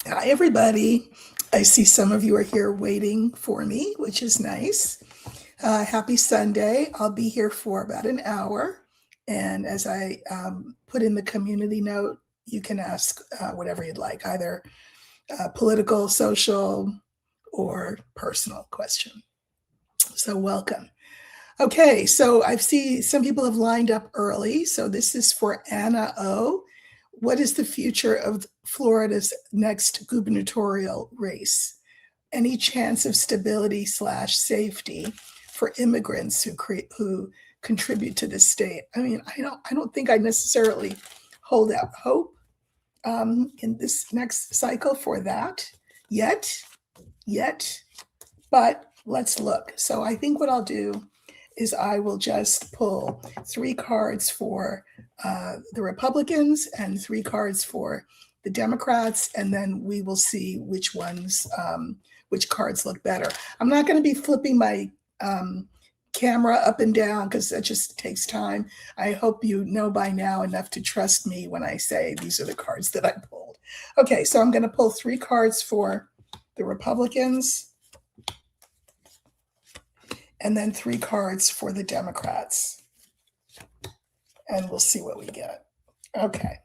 Hi, everybody. I see some of you are here waiting for me, which is nice. Happy Sunday. I'll be here for about an hour. And as I put in the community note, you can ask whatever you'd like, either political, social, or personal question. So, welcome. Okay, so I see some people have lined up early. So, this is for Anna O. What is the future of Florida's next gubernatorial race? Any chance of stability slash safety for immigrants who contribute to the state? I mean, I don't think I necessarily hold out hope in this next cycle for that yet, but let's look. So I think what I'll do is I will just pull 3 cards for the Republicans and 3 cards for the Democrats, and then we will see which cards look better. I'm not going to be flipping my camera up and down because that just takes time. I hope you know by now enough to trust me when I say these are the cards that I pulled. Okay, so I'm going to pull 3 cards for the Republicans, and then 3 cards for the Democrats. And we'll see what we get. Okay.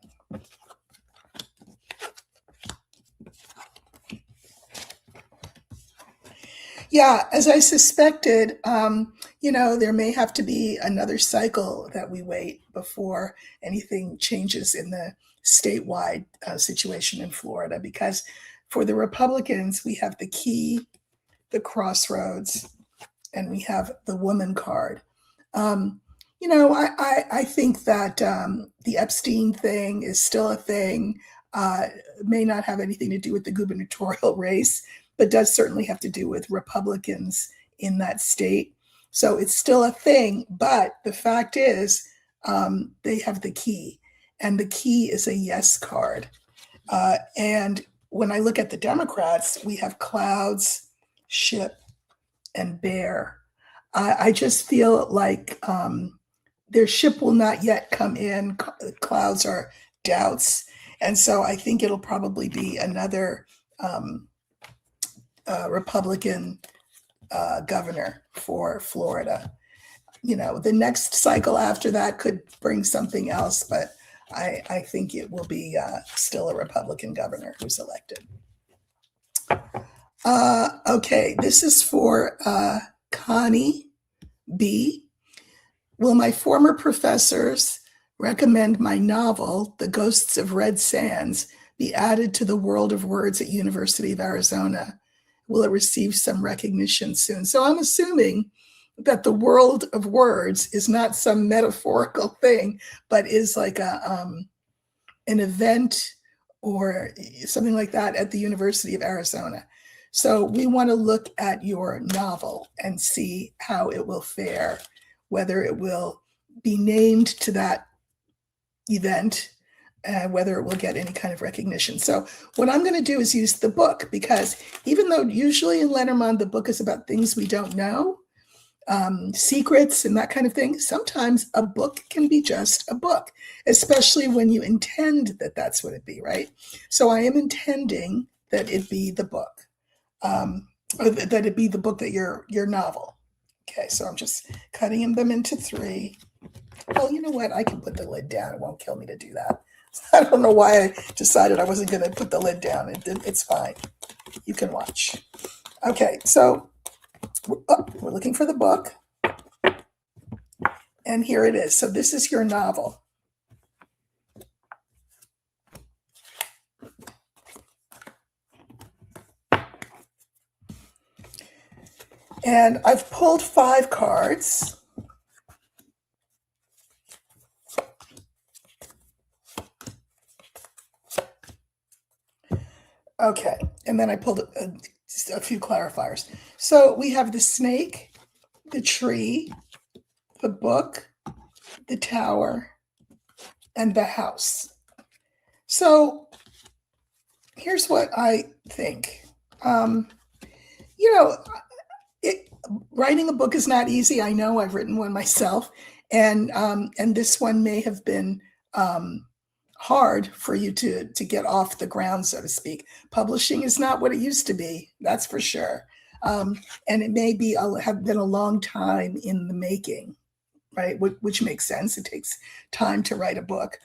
Yeah, as I suspected, there may have to be another cycle that we wait before anything changes in the statewide situation in Florida, because for the Republicans, we have the key, the crossroads, and we have the woman card. I think that the Epstein thing is still a thing. May not have anything to do with the gubernatorial race, but does certainly have to do with Republicans in that state. So it's still a thing, but the fact is they have the key, and the key is a yes card. And when I look at the Democrats, we have clouds, ship, and bear. I just feel like their ship will not yet come in. Clouds are doubts. And so I think it'll probably be another Republican governor for Florida. The next cycle after that could bring something else, but I think it will be still a Republican governor who's elected. Okay, this is for Connie B. Will my former professors recommend my novel, The Ghosts of Red Sands, be added to the world of words at University of Arizona? Will it receive some recognition soon? So I'm assuming that the world of words is not some metaphorical thing, but is like an event or something like that at the University of Arizona. So we want to look at your novel and see how it will fare, whether it will be named to that event, whether it will get any kind of recognition. So what I'm going to do is use the book, because even though usually in Lenormand the book is about things we don't know, secrets and that kind of thing, sometimes a book can be just a book, especially when you intend that that's what it be, right? So I am intending that it be the book, or that it be the book that your novel. Okay, so I'm just cutting them into 3. Well, you know what? I can put the lid down. It won't kill me to do that. I don't know why I decided I wasn't going to put the lid down. It's fine. You can watch. Okay, so we're looking for the book. And here it is. So this is your novel. And I've pulled 5 cards. Okay, and then I pulled a few clarifiers. So we have the snake, the tree, the book, the tower, and the house. So here's what I think. Writing a book is not easy. I know, I've written one myself, and this one may have been hard for you to get off the ground, so to speak. Publishing is not what it used to be, that's for sure. And it may be have been a long time in the making, right? Which makes sense. It takes time to write a book.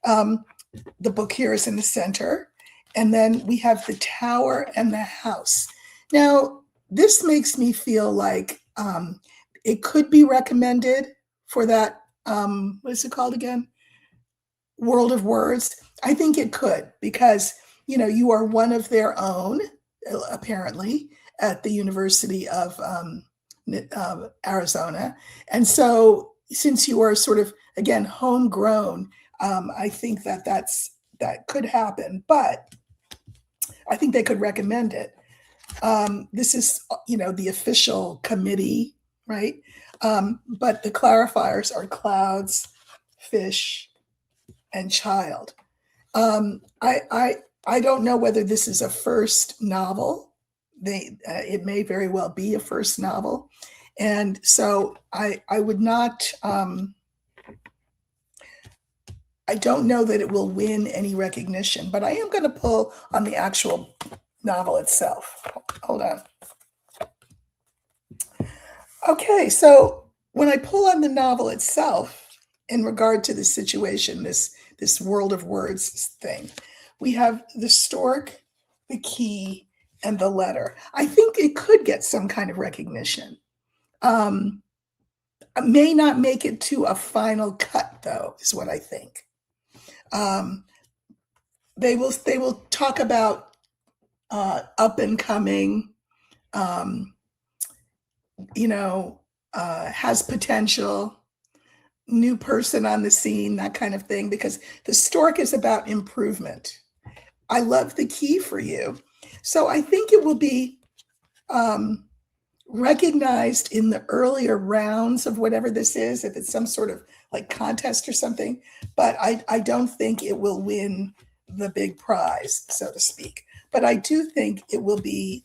The book here is in the center. And then we have the tower and the house. Now, this makes me feel like it could be recommended for that, what is it called again? World of Words. I think it could, because, you are one of their own, apparently, at the University of Arizona. And so since you are sort of, again, homegrown, I think that could happen, but I think they could recommend it. This is, the official committee, right? But the clarifiers are clouds, fish, and child. I don't know whether this is a first novel. It may very well be a first novel, and so I would not. I don't know that it will win any recognition, but I am going to pull on the actual novel itself. Hold on. Okay, so when I pull on the novel itself, in regard to the situation, this World of Words thing, we have the stork, the key, and the letter. I think it could get some kind of recognition. May not make it to a final cut, though, is what I think. They will talk about up and coming, has potential, new person on the scene, that kind of thing, because the stork is about improvement. I love the key for you. So I think it will be recognized in the earlier rounds of whatever this is, if it's some sort of like contest or something, but I don't think it will win the big prize, so to speak. But I do think it will be,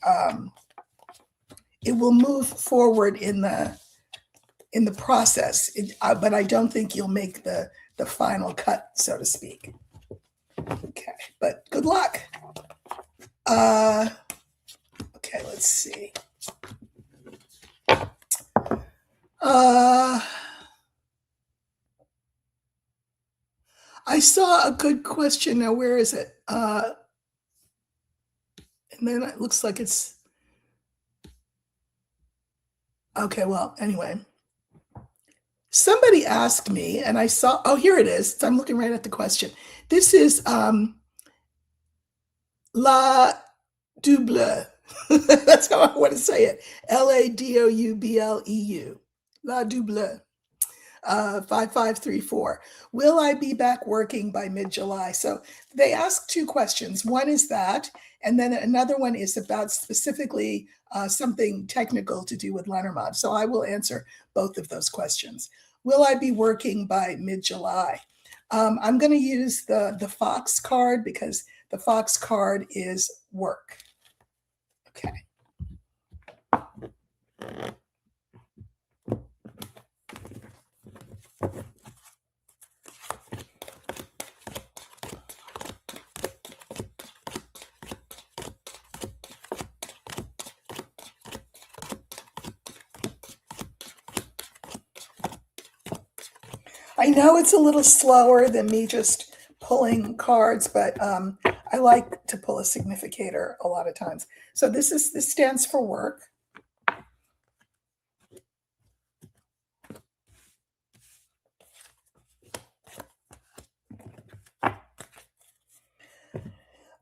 it will move forward in the process, but I don't think you'll make the final cut, so to speak. Okay, but good luck. Okay, let's see. I saw a good question. Now, where is it? And then it looks like it's, okay, well, anyway. Somebody asked me, and I saw, oh, here it is. I'm looking right at the question. This is La Double. That's how I want to say it. LADOUBLEU. La Double. 5534. Will I be back working by mid-July? So they asked two questions. One is that, and then another one is about specifically something technical to do with Lenormand. So I will answer both of those questions. Will I be working by mid-July? I'm going to use the Fox card, because the Fox card is work. Okay. I know it's a little slower than me just pulling cards, but I like to pull a significator a lot of times. So this stands for work.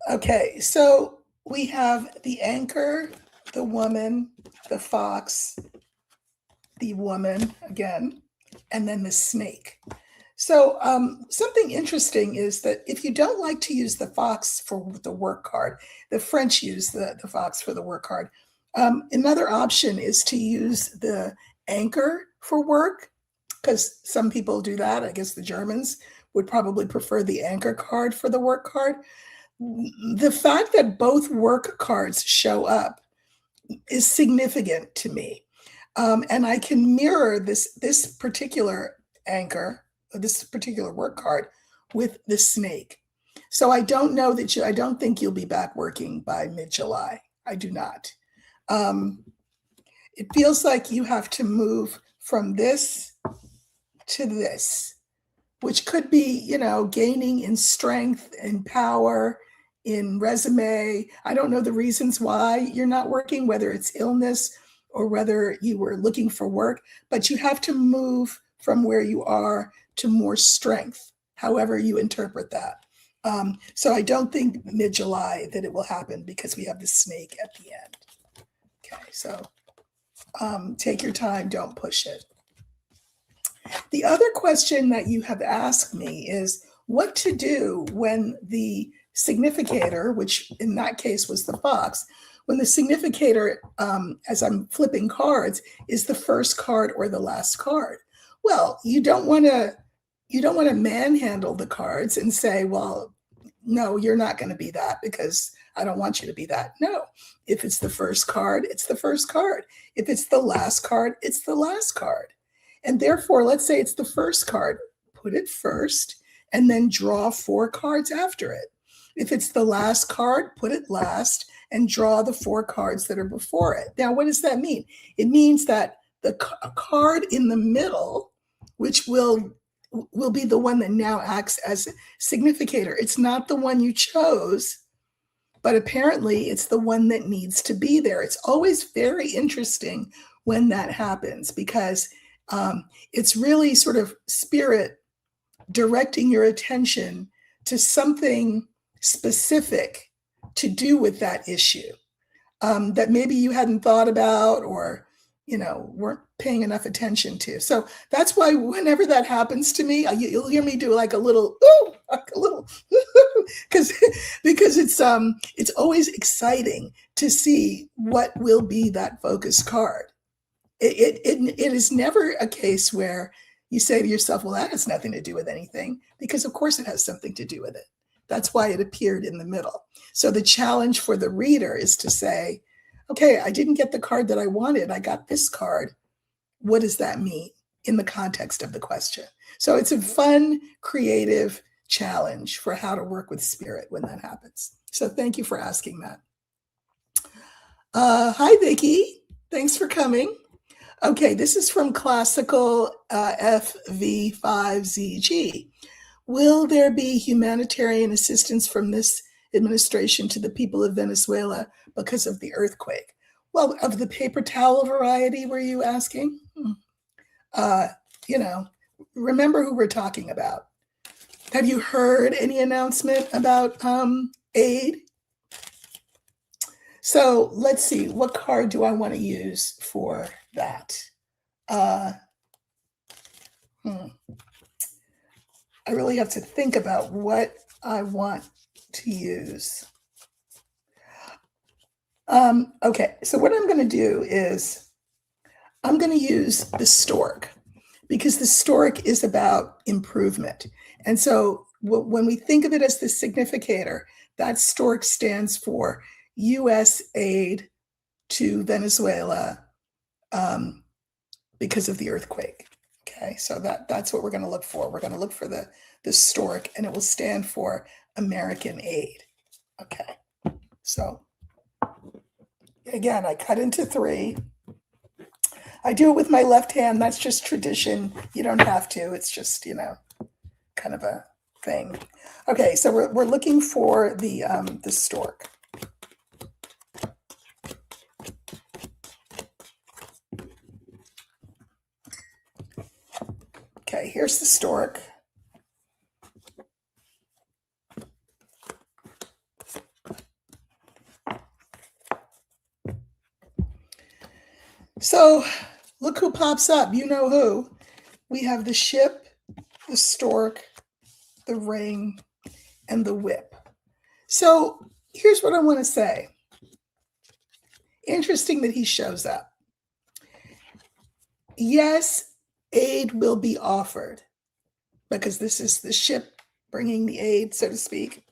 Okay, so we have the anchor, the woman, the fox, the woman again, and then the snake. So something interesting is that if you don't like to use the fox for the work card, the French use the fox for the work card. Another option is to use the anchor for work, because some people do that. I guess the Germans would probably prefer the anchor card for the work card. The fact that both work cards show up is significant to me. And I can mirror this particular anchor, this particular work card, with the snake. So I don't know that I don't think you'll be back working by mid-July. I do not. It feels like you have to move from this to this, which could be, gaining in strength and power, in resume. I don't know the reasons why you're not working, whether it's illness or whether you were looking for work, but you have to move from where you are to more strength, however you interpret that. So I don't think mid-July that it will happen because we have the snake at the end. Okay, so take your time, don't push it. The other question that you have asked me is what to do when the significator, which in that case was the fox, when the significator, as I'm flipping cards, is the first card or the last card. Well, you don't want to manhandle the cards and say, well, no, you're not going to be that because I don't want you to be that. No, if it's the first card, it's the first card. If it's the last card, it's the last card. And therefore, let's say it's the first card, put it first and then draw 4 cards after it. If it's the last card, put it last and draw the 4 cards that are before it. Now, what does that mean? It means that the card in the middle, which will be the one that now acts as a significator. It's not the one you chose, but apparently it's the one that needs to be there. It's always very interesting when that happens because it's really sort of spirit directing your attention to something specific to do with that issue that maybe you hadn't thought about or weren't paying enough attention to. So that's why whenever that happens to me, you'll hear me do like a little ooh, because it's always exciting to see what will be that focus card. It is never a case where you say to yourself, well, that has nothing to do with anything, because of course it has something to do with it. That's why it appeared in the middle. So the challenge for the reader is to say, okay, I didn't get the card that I wanted. I got this card. What does that mean in the context of the question? So it's a fun, creative challenge for how to work with spirit when that happens. So thank you for asking that. Hi, Vicki. Thanks for coming. Okay, this is from Classical FV5ZG. Will there be humanitarian assistance from this administration to the people of Venezuela because of the earthquake? Well, of the paper towel variety, were you asking? Remember who we're talking about. Have you heard any announcement about aid? So let's see, what card do I want to use for that? I really have to think about what I want to use. Okay, so what I'm going to do is I'm going to use the stork because the stork is about improvement. And so when we think of it as the significator, that stork stands for U.S. aid to Venezuela because of the earthquake. Okay, so that's what we're going to look for. We're going to look for the stork, and it will stand for American aid. Okay, so again, I cut into 3. I do it with my left hand. That's just tradition. You don't have to. It's just, kind of a thing. Okay, so we're looking for the stork. Okay, here's the stork. So look who pops up. You know who. We have the ship, the stork, the ring, and the whip. So here's what I want to say. Interesting that he shows up. Yes, aid will be offered because this is the ship bringing the aid, so to speak,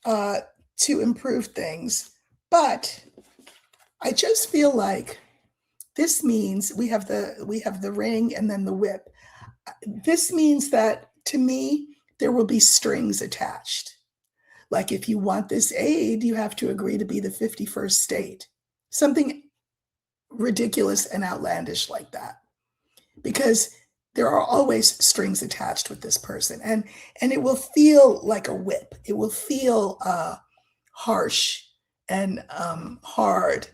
to improve things. But I just feel like this means we have the ring and then the whip. This means that, to me, there will be strings attached. Like if you want this aid, you have to agree to be the 51st state. Something ridiculous and outlandish like that. Because there are always strings attached with this person. And it will feel like a whip. It will feel harsh and hard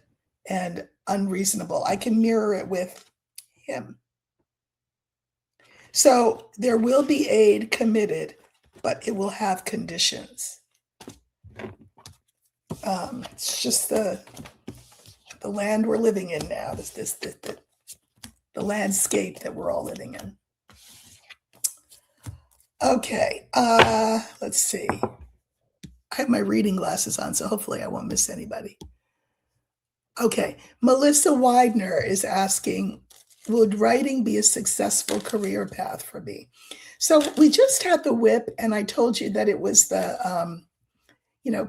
and unreasonable. I can mirror it with him. So there will be aid committed, but it will have conditions. It's just the land we're living in now. The landscape that we're all living in. Okay, let's see. I have my reading glasses on, so hopefully I won't miss anybody. Okay, Melissa Widener is asking, would writing be a successful career path for me? So we just had the whip, and I told you that it was the,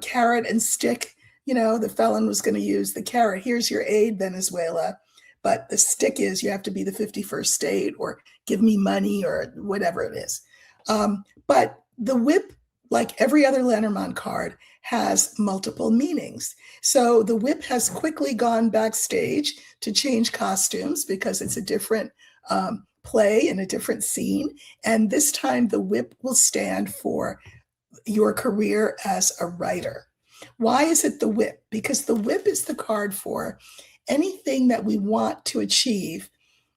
carrot and stick. The felon was going to use the carrot. Here's your aid, Venezuela. But the stick is you have to be the 51st state or give me money or whatever it is. But the whip, like every other Lenormand card, has multiple meanings. So the whip has quickly gone backstage to change costumes because it's a different play and a different scene. And this time the whip will stand for your career as a writer. Why is it the whip? Because the whip is the card for anything that we want to achieve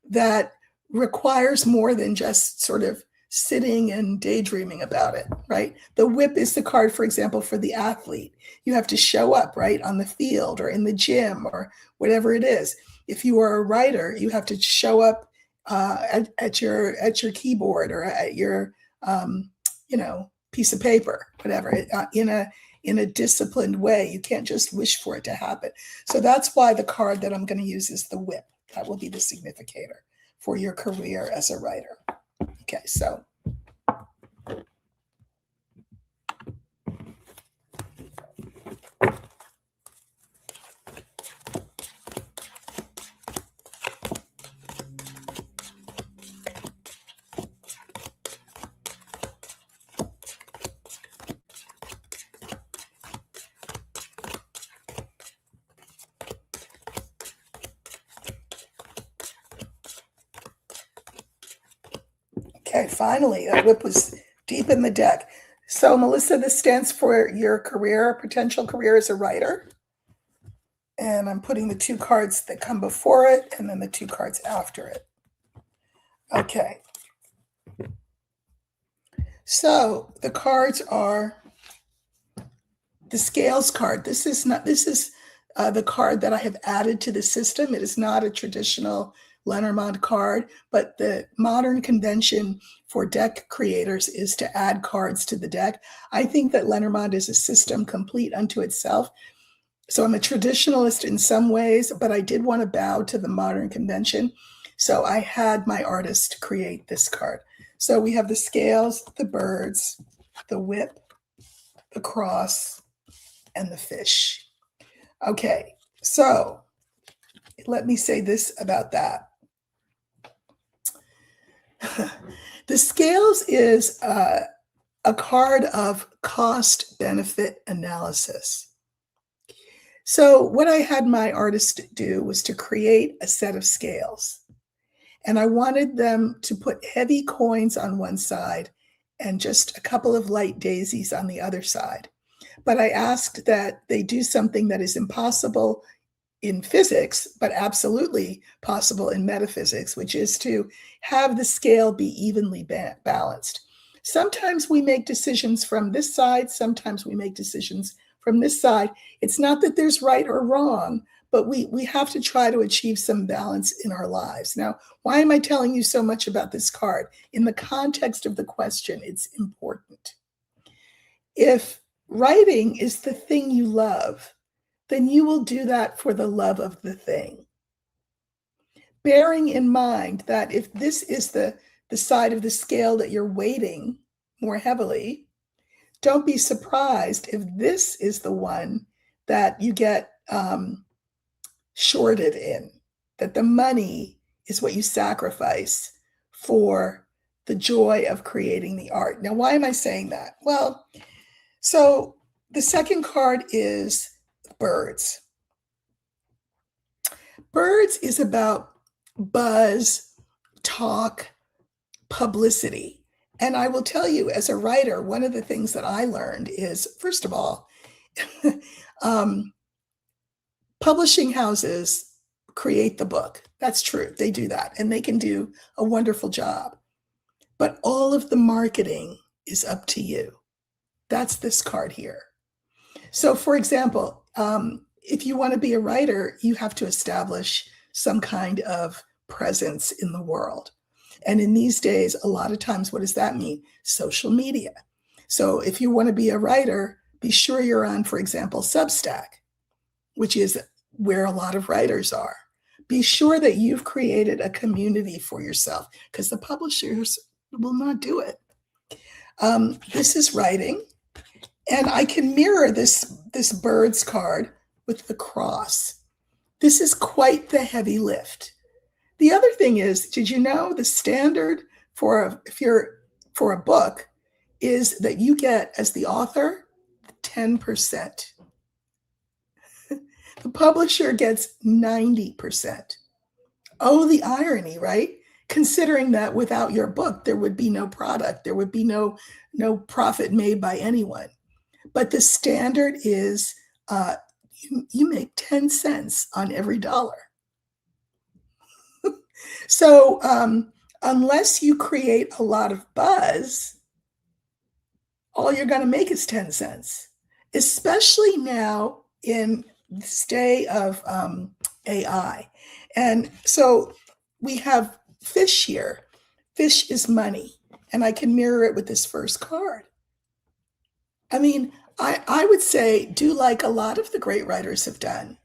that requires more than just sort of sitting and daydreaming about it, right? The whip is the card, for example, for the athlete. You have to show up, right, on the field or in the gym or whatever it is. If you are a writer, you have to show up at your keyboard or at your piece of paper, whatever, in a disciplined way. You can't just wish for it to happen. So that's why the card that I'm going to use is the whip. That will be the significator for your career as a writer. Okay, so okay, finally, that whip was deep in the deck. So, Melissa, this stands for your potential career as a writer. And I'm putting the two cards that come before it and then the two cards after it. Okay. So the cards are the scales card. This is the card that I have added to the system. It is not a traditional Lenormand card, but the modern convention for deck creators is to add cards to the deck. I think that Lenormand is a system complete unto itself. So I'm a traditionalist in some ways, but I did want to bow to the modern convention. So I had my artist create this card. So we have the scales, the birds, the whip, the cross, and the fish. Okay, so let me say this about that. The scales is a card of cost-benefit analysis. So what I had my artist do was to create a set of scales. And I wanted them to put heavy coins on one side and just a couple of light daisies on the other side. But I asked that they do something that is impossible in physics, but absolutely possible in metaphysics, which is to have the scale be evenly balanced. Sometimes we make decisions from this side, sometimes we make decisions from this side. It's not that there's right or wrong, but we have to try to achieve some balance in our lives. Now, why am I telling you so much about this card? In the context of the question, it's important. If writing is the thing you love, then you will do that for the love of the thing. Bearing in mind that if this is the side of the scale that you're weighting more heavily, don't be surprised if this is the one that you get shorted in, that the money is what you sacrifice for the joy of creating the art. Now, why am I saying that? Well, so the second card is birds. Birds is about buzz, talk, publicity. And I will tell you, as a writer, one of the things that I learned is, first of all, publishing houses create the book. That's true. They do that, and they can do a wonderful job. But all of the marketing is up to you. That's this card here. So, for example, if you want to be a writer, you have to establish some kind of presence in the world. And in these days, a lot of times, what does that mean? Social media. So if you want to be a writer, be sure you're on, for example, Substack, which is where a lot of writers are. Be sure that you've created a community for yourself, because the publishers will not do it. This is writing. And I can mirror this birds card with the cross. This is quite the heavy lift. The other thing is, did you know the standard for a book is that you get, as the author, 10%. The publisher gets 90%. Oh, the irony, right? Considering that without your book, there would be no product, there would be no profit made by anyone. But the standard is you make 10 cents on every dollar. So unless you create a lot of buzz, all you're going to make is 10 cents, especially now in this day of AI. And so we have fish here. Fish is money. And I can mirror it with this first card. I mean, I would say do like a lot of the great writers have done.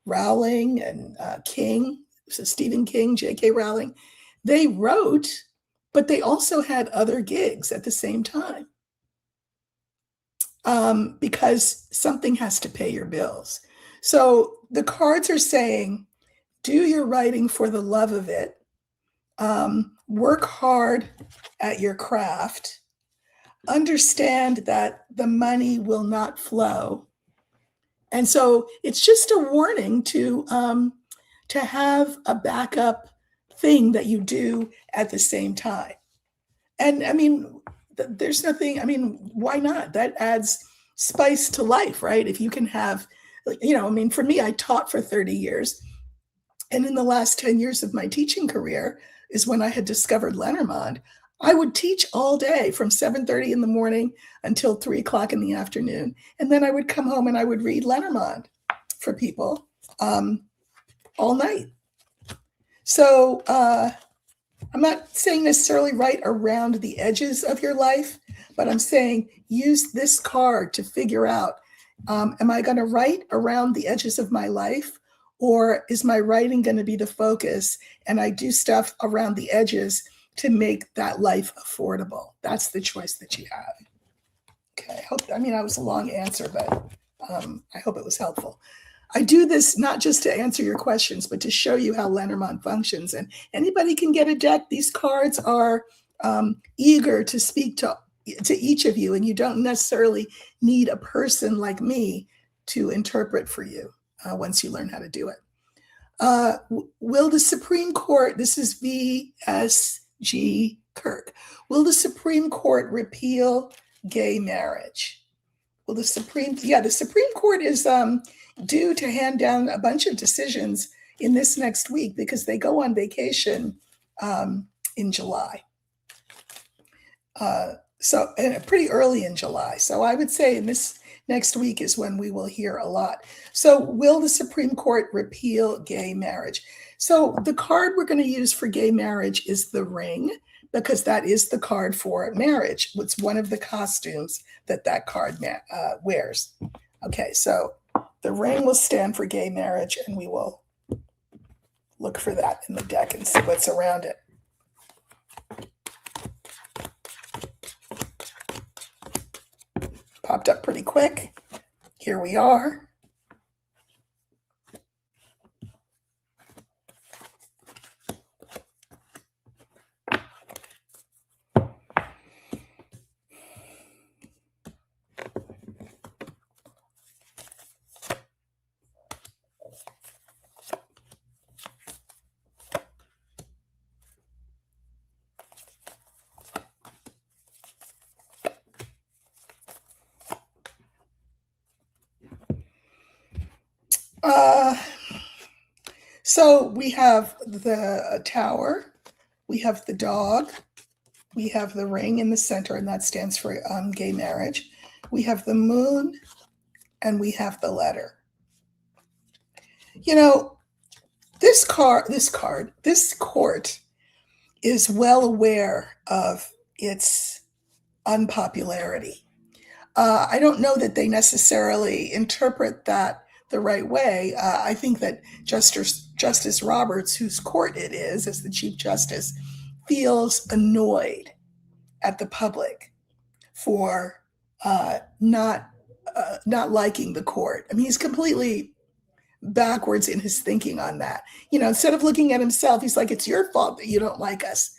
Rowling and King, so Stephen King, J.K. Rowling, they wrote, but they also had other gigs at the same time. Because something has to pay your bills. So the cards are saying, do your writing for the love of it. Work hard at your craft. Understand that the money will not flow. And so it's just a warning to have a backup thing that you do at the same time. And I mean, there's nothing, I mean, why not? That adds spice to life, right? If you can have, I mean, for me, I taught for 30 years. And in the last 10 years of my teaching career is when I had discovered Lenormand. I would teach all day from 7:30 in the morning until 3 o'clock in the afternoon. And then I would come home and I would read Lenormand for people all night. So I'm not saying necessarily write around the edges of your life, but I'm saying use this card to figure out, am I going to write around the edges of my life, or is my writing going to be the focus and I do stuff around the edges to make that life affordable? That's the choice that you have. Okay, I was a long answer, but I hope it was helpful. I do this not just to answer your questions, but to show you how Lenormand functions. And anybody can get a deck. These cards are eager to speak to each of you, and you don't necessarily need a person like me to interpret for you once you learn how to do it. Will the Supreme Court, this is V.S.G. Kirk, will the Supreme Court repeal gay marriage? Well, the Supreme Court is due to hand down a bunch of decisions in this next week because they go on vacation in July. So pretty early in July. So I would say in this next week is when we will hear a lot. So will the Supreme Court repeal gay marriage? So the card we're going to use for gay marriage is the ring, because that is the card for marriage. It's one of the costumes that card wears. Okay, so the ring will stand for gay marriage, and we will look for that in the deck and see what's around it. Popped up pretty quick. Here we are. Uh, so we have the tower, we have the dog, we have the ring in the center, and that stands for gay marriage. We have the moon, and we have the letter. You know, this court is well aware of its unpopularity. I don't know that they necessarily interpret that the right way. I think that Justice Roberts, whose court it is as the Chief Justice, feels annoyed at the public for not liking the court. I mean, he's completely backwards in his thinking on that. Instead of looking at himself, he's like, it's your fault that you don't like us.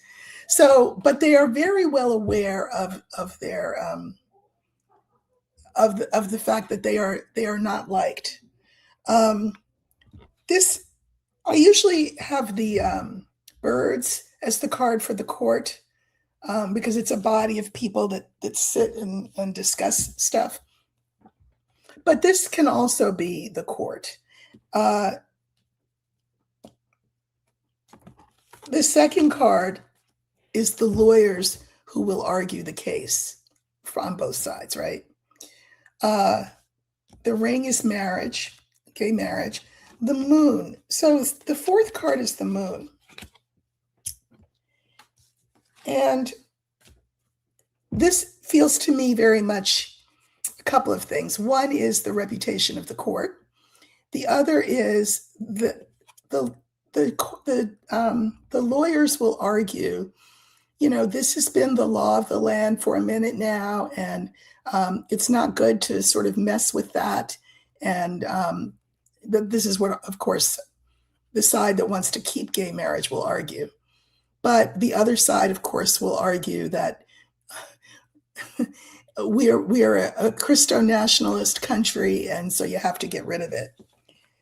So, but they are very well aware of their of the fact that they are not liked. This I usually have the birds as the card for the court, because it's a body of people that sit and discuss stuff. But this can also be the court. The second card is the lawyers who will argue the case on both sides, right? The ring is marriage, gay marriage. The moon. So the fourth card is the moon. And this feels to me very much a couple of things. One is the reputation of the court. The other is the lawyers will argue, this has been the law of the land for a minute now, and it's not good to sort of mess with that. And this is what, of course, the side that wants to keep gay marriage will argue. But the other side, of course, will argue that we are a Christo-nationalist country, and so you have to get rid of it.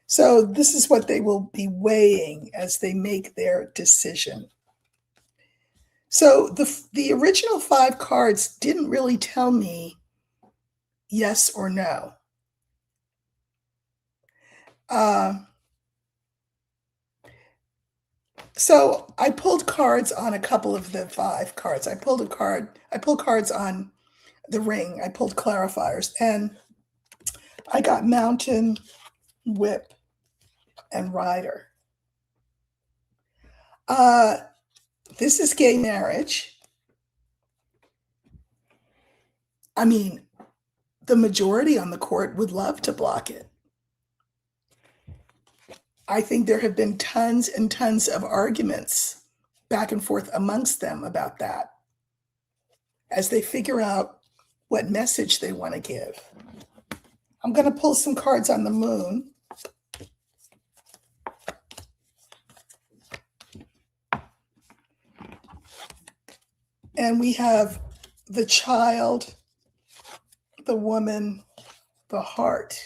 So this is what they will be weighing as they make their decision. So the original 5 cards didn't really tell me yes or no. So I pulled cards on a couple of the 5 cards. I pulled cards on the ring. I pulled clarifiers, and I got mountain, whip, and rider. This is gay marriage. I mean, the majority on the court would love to block it. I think there have been tons and tons of arguments back and forth amongst them about that as they figure out what message they want to give. I'm going to pull some cards on the moon. And we have the child, the woman, the heart.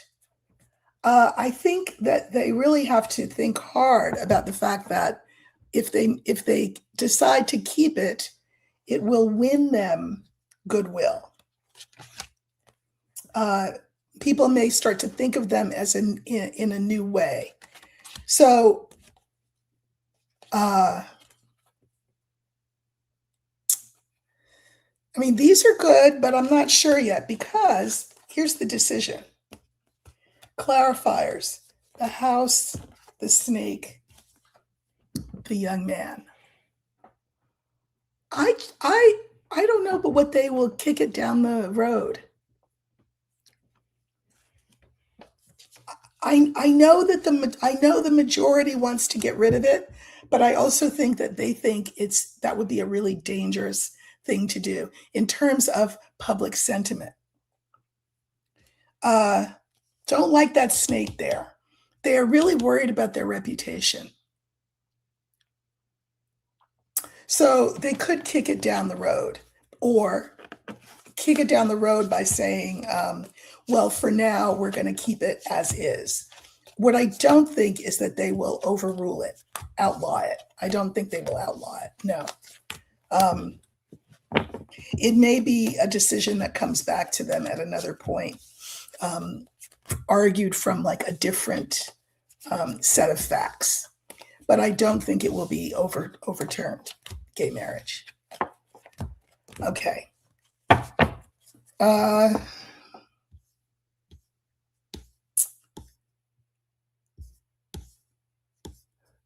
I think that they really have to think hard about the fact that if they decide to keep it, it will win them goodwill. People may start to think of them as in a new way. So, I mean, these are good, but I'm not sure yet, because here's the decision. Clarifiers: the house, the snake, the young man. I don't know, but what they will kick it down the road. I know that the majority wants to get rid of it, but I also think that they think that would be a really dangerous thing to do in terms of public sentiment. Don't like that snake there. They are really worried about their reputation. So they could kick it down the road, or kick it down the road by saying, well, for now, we're going to keep it as is. What I don't think is that they will overrule it, outlaw it. I don't think they will outlaw it, no. It may be a decision that comes back to them at another point, argued from like a different set of facts. But I don't think it will be overturned, gay marriage. Okay.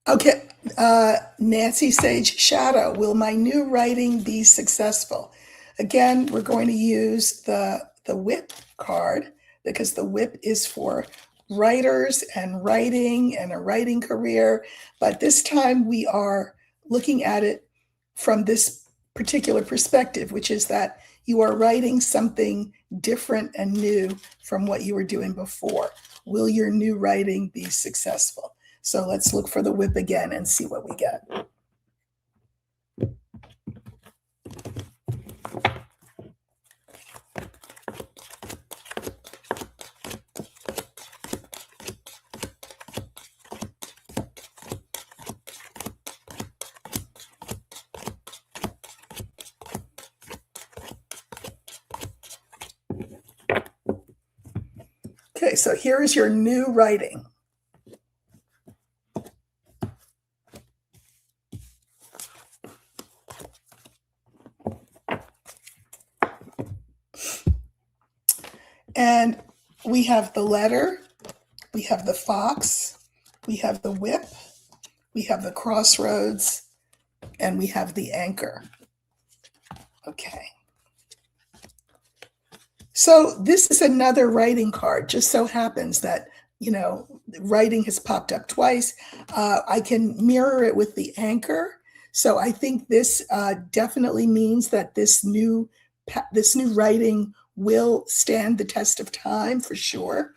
Okay. Nancy Sage Shadow, will my new writing be successful? Again, we're going to use the whip card because the whip is for writers and writing and a writing career. But this time we are looking at it from this particular perspective, which is that you are writing something different and new from what you were doing before. Will your new writing be successful? So let's look for the whip again and see what we get. Okay, so here is your new writing. And we have the letter, we have the fox, we have the whip, we have the crossroads, and we have the anchor. Okay. So this is another writing card. Just so happens that, writing has popped up twice. I can mirror it with the anchor. So I think this definitely means that this new writing will stand the test of time for sure.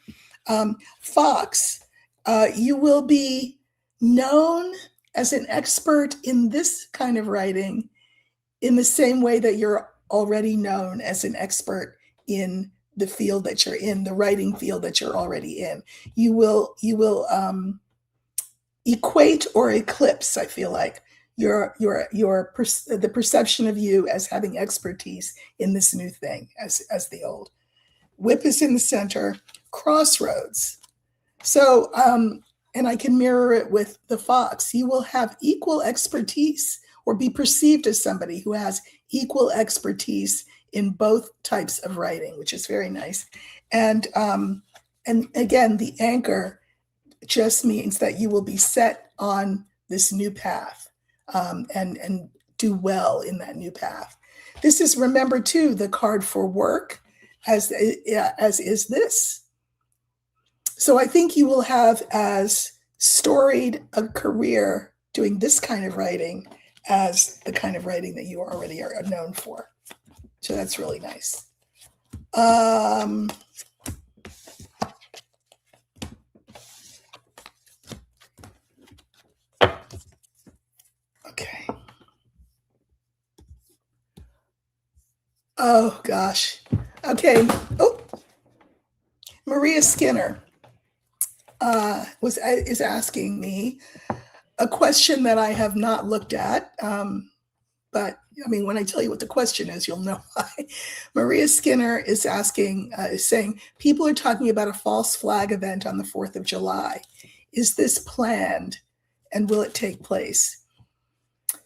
Fox, you will be known as an expert in this kind of writing in the same way that you're already known as an expert in the field that you're in, the writing field that you're already in. You will equate or eclipse, I feel like, the perception of you as having expertise in this new thing as the old. Whip is in the center, crossroads. So, and I can mirror it with the fox. You will have equal expertise or be perceived as somebody who has equal expertise in both types of writing, which is very nice. And again, the anchor just means that you will be set on this new path and do well in that new path. This is, remember too, the card for work, as is this. So I think you will have as storied a career doing this kind of writing as the kind of writing that you already are known for. So that's really nice. Okay. Oh, gosh. Okay. Oh, Maria Skinner is asking me a question that I have not looked at. But I mean, when I tell you what the question is, you'll know why. Maria Skinner is saying, people are talking about a false flag event on the 4th of July. Is this planned and will it take place?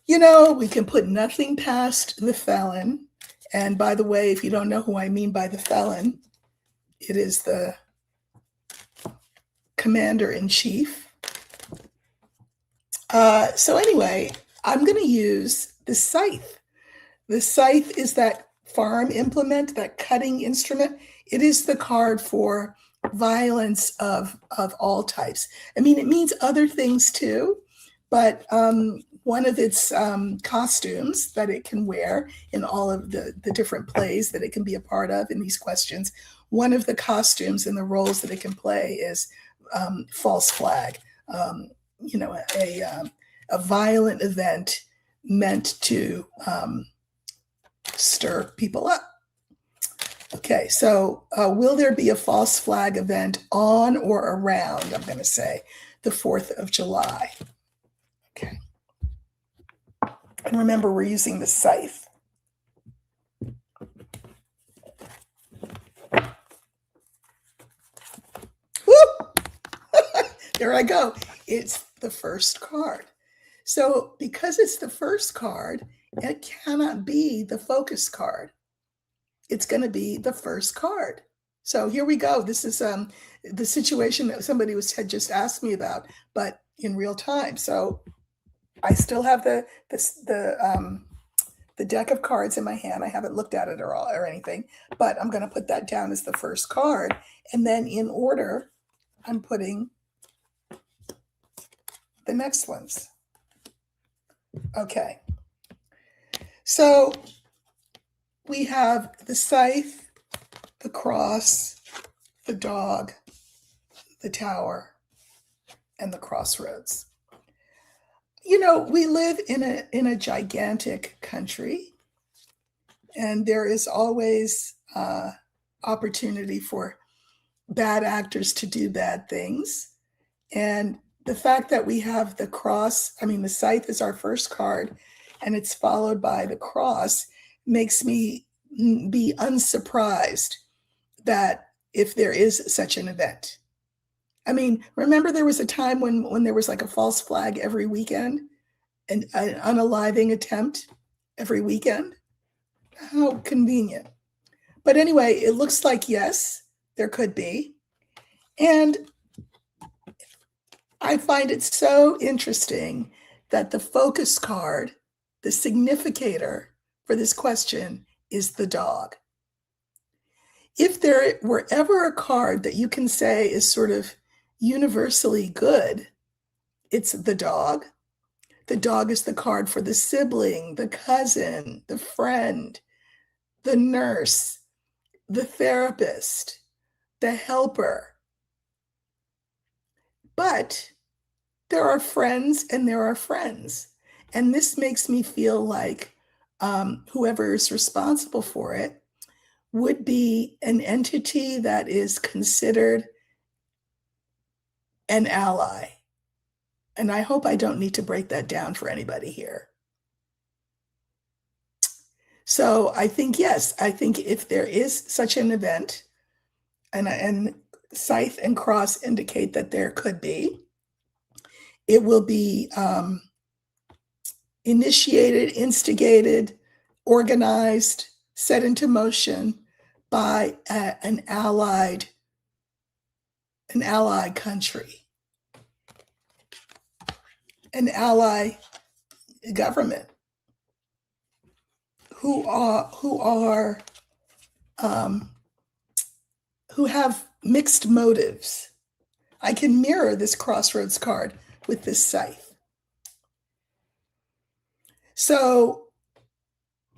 We can put nothing past the felon. And by the way, if you don't know who I mean by the felon, it is the commander-in-chief. So anyway, I'm going to use the scythe. The scythe is that farm implement, that cutting instrument. It is the card for violence of all types. I mean, it means other things too, but one of its costumes that it can wear in all of the different plays that it can be a part of in these questions, one of the costumes and the roles that it can play is false flag, a violent event meant to stir people up. Okay, so will there be a false flag event on or around, I'm going to say, the 4th of July? Okay. And remember, we're using the scythe. Woo! there I go. It's the first card. So because it's the first card, it cannot be the focus card. It's going to be the first card. So here we go. This is the situation that somebody had just asked me about, but in real time. So I still have the deck of cards in my hand. I haven't looked at it or anything, but I'm going to put that down as the first card. And then in order, I'm putting the next ones. Okay. So we have the scythe, the cross, the dog, the tower, and the crossroads. You know, we live in a gigantic country, and there is always opportunity for bad actors to do bad things. And the fact that we have the cross, I mean, the scythe is our first card, and it's followed by the cross, makes me be unsurprised that if there is such an event. I mean, remember there was a time when there was like a false flag every weekend, and an unaliving attempt every weekend? How convenient. But anyway, it looks like, yes, there could be. And I find it so interesting that the focus card, the significator for this question, is the dog. If there were ever a card that you can say is sort of universally good, it's the dog. The dog is the card for the sibling, the cousin, the friend, the nurse, the therapist, the helper. But there are friends and there are friends. And this makes me feel like whoever is responsible for it would be an entity that is considered an ally. And I hope I don't need to break that down for anybody here. So I think, yes, I think if there is such an event, and scythe and cross indicate that there could be, it will be initiated, instigated, organized, set into motion by an allied country, an ally government who have mixed motives. I can mirror this crossroads card with this scythe. So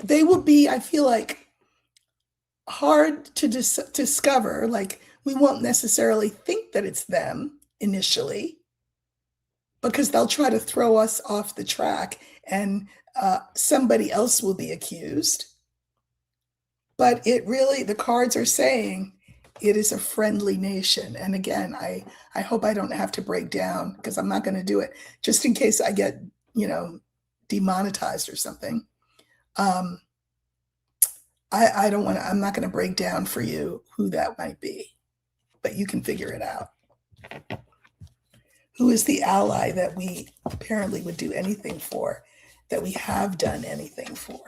they will be, I feel like, hard to discover. Like, we won't necessarily think that it's them initially, because they'll try to throw us off the track, and somebody else will be accused. But it really, the cards are saying it is a friendly nation. And again, I hope I don't have to break down, because I'm not going to do it, just in case I get, demonetized or something. I don't want to, I'm not going to break down for you who that might be, but you can figure it out. Who is the ally that we apparently would do anything for, that we have done anything for?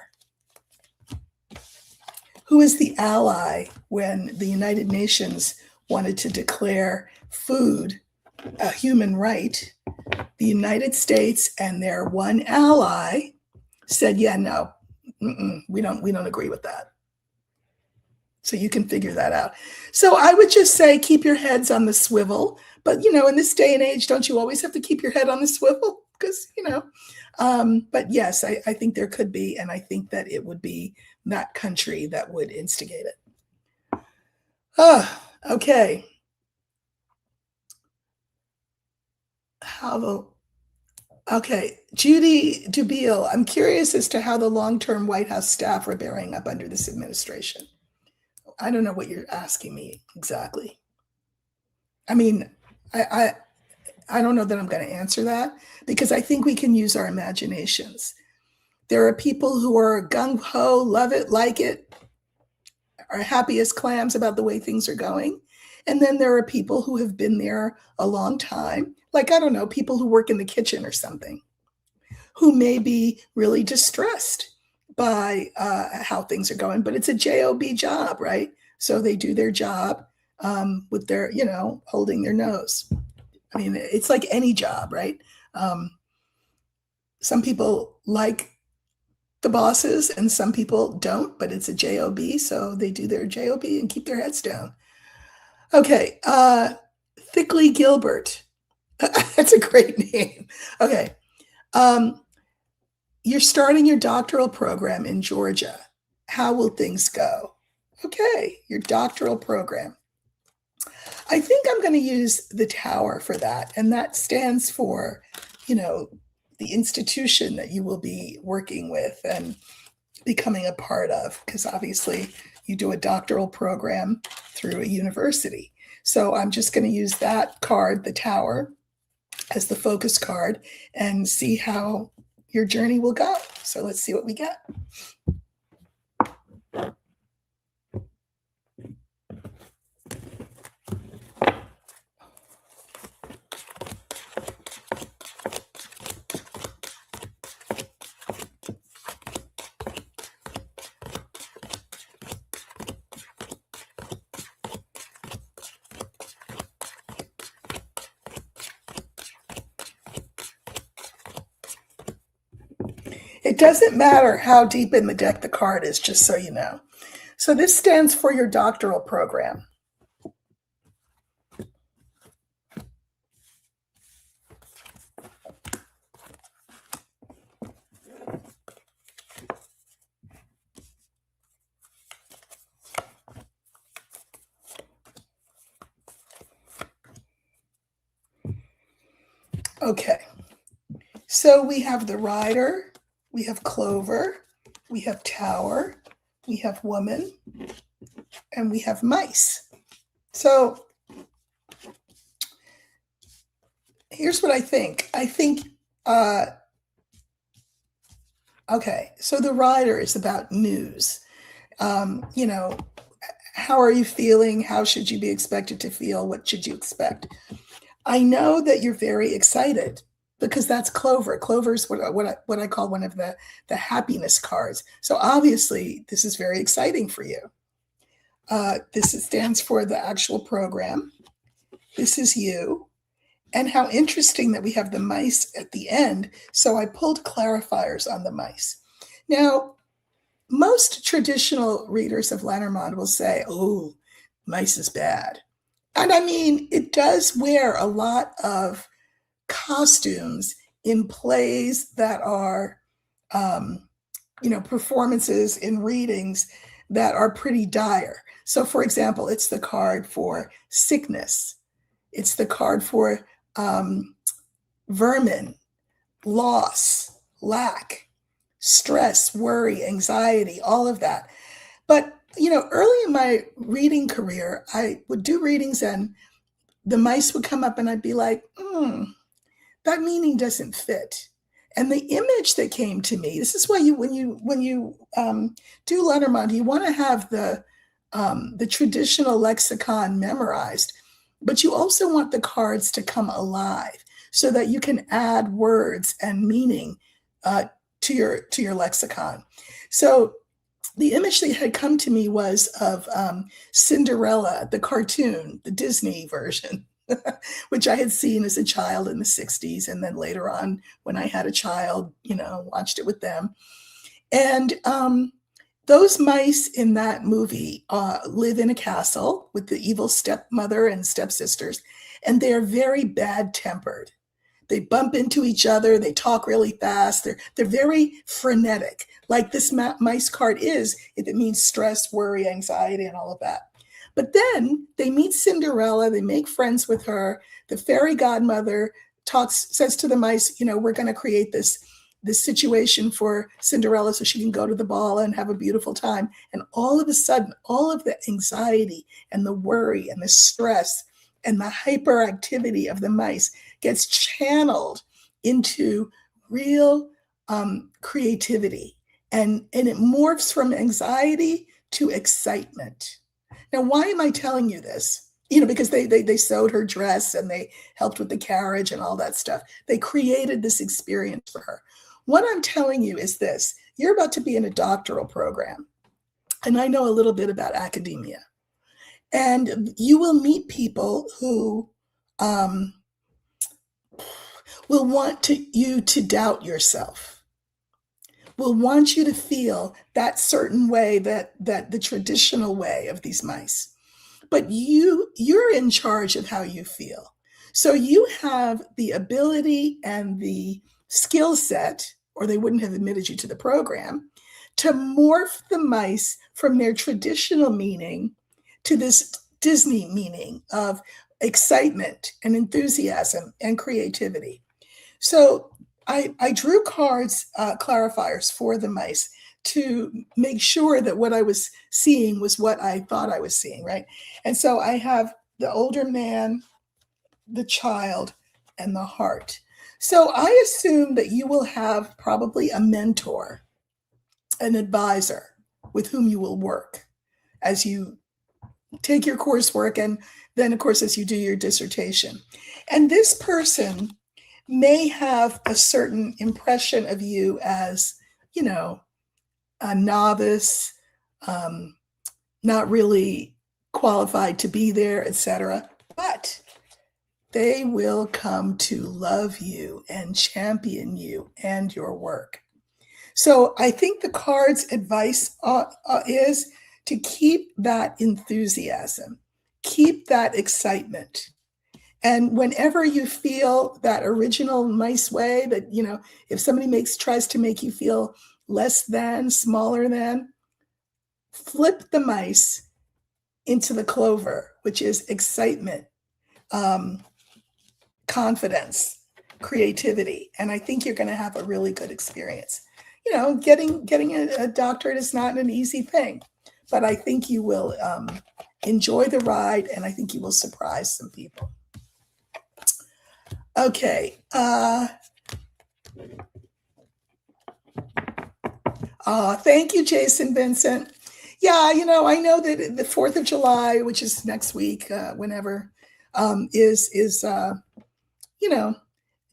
Who is the ally when the United Nations wanted to declare food a human right? The United States and their one ally said, yeah, no, we don't agree with that. So you can figure that out. So I would just say, keep your heads on the swivel. But, in this day and age, don't you always have to keep your head on the swivel? Because, but yes, I think there could be, and I think that it would be that country that would instigate it. Okay. Okay, Judy Dubiel, I'm curious as to how the long-term White House staff are bearing up under this administration. I don't know what you're asking me exactly. I mean, I don't know that I'm going to answer that, because I think we can use our imaginations. There are people who are gung-ho, love it, like it, are happy as clams about the way things are going. And then there are people who have been there a long time, like, I don't know, people who work in the kitchen or something, who may be really distressed by how things are going, but it's a job, right? So they do their job with their, holding their nose. I mean, it's like any job, right? Some people like the bosses and some people don't, but it's a job, so they do their job and keep their heads down. Okay, Thickly Gilbert. That's a great name. Okay. You're starting your doctoral program in Georgia. How will things go? Okay, your doctoral program. I think I'm going to use the tower for that. And that stands for, the institution that you will be working with and becoming a part of, because obviously you do a doctoral program through a university. So I'm just going to use that card, the tower, as the focus card and see how your journey will go. So let's see what we get. It doesn't matter how deep in the deck the card is, just so you know. So this stands for your doctoral program. Okay, so we have the rider, we have clover, we have tower, we have woman, and we have mice. So here's what I think. Okay, so the rider is about news. How are you feeling? How should you be expected to feel? What should you expect? I know that you're very excited because that's Clover. Clover is what I call one of the happiness cards. So obviously, this is very exciting for you. This stands for the actual program. This is you. And how interesting that we have the mice at the end. So I pulled clarifiers on the mice. Now, most traditional readers of Lenormand will say, oh, mice is bad. And I mean, it does wear a lot of costumes in plays that are, performances in readings that are pretty dire. So, for example, it's the card for sickness. It's the card for vermin, loss, lack, stress, worry, anxiety, all of that. But, early in my reading career, I would do readings and the mice would come up and I'd be like, that meaning doesn't fit. And the image that came to me, this is why when you do Lenormand, you want to have the traditional lexicon memorized, but you also want the cards to come alive so that you can add words and meaning to your lexicon. So the image that had come to me was of Cinderella, the cartoon, the Disney version, which I had seen as a child in the 60s. And then later on, when I had a child, watched it with them. And those mice in that movie live in a castle with the evil stepmother and stepsisters, and they're very bad-tempered. They bump into each other. They talk really fast. They're very frenetic, like this mice card is, if it means stress, worry, anxiety, and all of that. But then they meet Cinderella. They make friends with her. The fairy godmother says to the mice, we're going to create this situation for Cinderella so she can go to the ball and have a beautiful time. And all of a sudden, all of the anxiety and the worry and the stress and the hyperactivity of the mice gets channeled into real creativity. And it morphs from anxiety to excitement. Now, why am I telling you this? because they sewed her dress and they helped with the carriage and all that stuff. They created this experience for her. What I'm telling you is this: you're about to be in a doctoral program, and I know a little bit about academia, and you will meet people who um, will want you to doubt yourself, will want you to feel that certain way, that the traditional way of these mice. But you're in charge of how you feel. So you have the ability and the skill set, or they wouldn't have admitted you to the program, to morph the mice from their traditional meaning to this Disney meaning of excitement and enthusiasm and creativity. So I drew cards, clarifiers for the mice to make sure that what I was seeing was what I thought I was seeing, right? And so I have the older man, the child, and the heart. So I assume that you will have probably a mentor, an advisor with whom you will work as you take your coursework, and then, of course, as you do your dissertation. And this person may have a certain impression of you as, a novice, not really qualified to be there, etc. But they will come to love you and champion you and your work. So I think the card's advice is to keep that enthusiasm, keep that excitement. And whenever you feel that original nice way that, if somebody tries to make you feel less than, smaller than, flip the mice into the clover, which is excitement, confidence, creativity. And I think you're going to have a really good experience. Getting a doctorate is not an easy thing, but I think you will enjoy the ride, and I think you will surprise some people. Okay. Thank you, Jason Vincent. Yeah, I know that the 4th of July, which is next week, whenever, is it's a